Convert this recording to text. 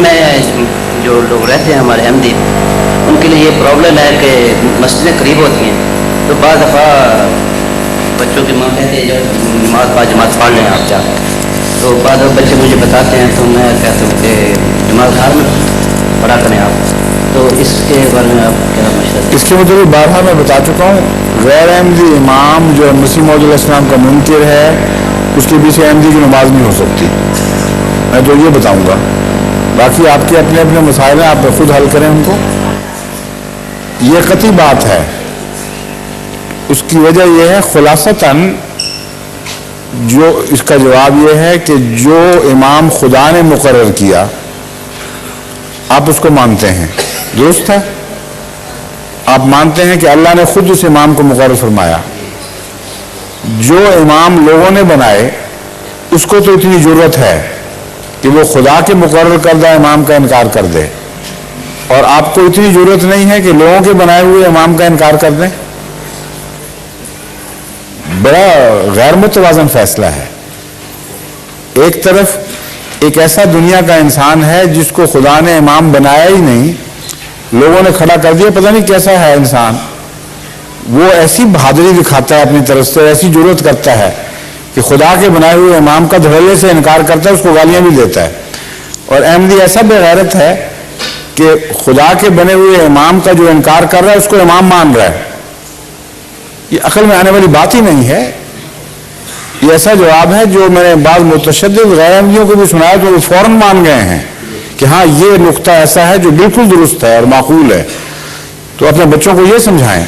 میں جو لوگ رہتے ہیں ہمارے احمدی، ان کے لیے یہ پرابلم ہے کہ مسجدیں قریب ہوتی ہیں تو بعض دفعہ بچوں کی ماں کہتے ہیں جو نماز با جماعت پڑھ لیں آپ جا کے، تو بعض بچے مجھے بتاتے ہیں تو میں کہتا ہوں کہ جماعت گھر میں پڑھا کریں آپ. تو اس کے بارے میں آپ کیا مشورہ؟ اس کے مطلب بارہا میں بتا چکا ہوں، غیر احمدی امام جو مسیح موعود علیہ السلام کا منکر ہے اس کے پیچھے احمدی کی نماز نہیں ہو سکتی. میں تو یہ بتاؤں گا، باقی آپ کے اپنے اپنے مسائل ہیں، آپ خود حل کریں ان کو. یہ قطعی بات ہے. اس کی وجہ یہ ہے خلاصتاً جو اس کا جواب یہ ہے کہ جو امام خدا نے مقرر کیا آپ اس کو مانتے ہیں، درست ہے. آپ مانتے ہیں کہ اللہ نے خود اس امام کو مقرر فرمایا. جو امام لوگوں نے بنائے اس کو تو اتنی ضرورت ہے کہ وہ خدا کے مقرر کردہ امام کا انکار کر دے، اور آپ کو اتنی ضرورت نہیں ہے کہ لوگوں کے بنائے ہوئے امام کا انکار کر دیں. بڑا غیر متوازن فیصلہ ہے. ایک طرف ایک ایسا دنیا کا انسان ہے جس کو خدا نے امام بنایا ہی نہیں، لوگوں نے کھڑا کر دیا، پتہ نہیں کیسا ہے انسان، وہ ایسی بہادری دکھاتا ہے اپنی طرف سے، ایسی جرأت کرتا ہے کہ خدا کے بنائے ہوئے امام کا دھڑلے سے انکار کرتا ہے، اس کو گالیاں بھی دیتا ہے. اور احمدی ایسا بے غیرت ہے کہ خدا کے بنے ہوئے امام کا جو انکار کر رہا ہے اس کو امام مان رہا ہے. یہ عقل میں آنے والی بات ہی نہیں ہے. یہ ایسا جواب ہے جو میں نے بعض متشدد غیر احمدیوں کو بھی سنایا تو وہ فوراً مان گئے ہیں کہ ہاں یہ نقطہ ایسا ہے جو بالکل درست ہے اور معقول ہے. تو اپنے بچوں کو یہ سمجھائیں.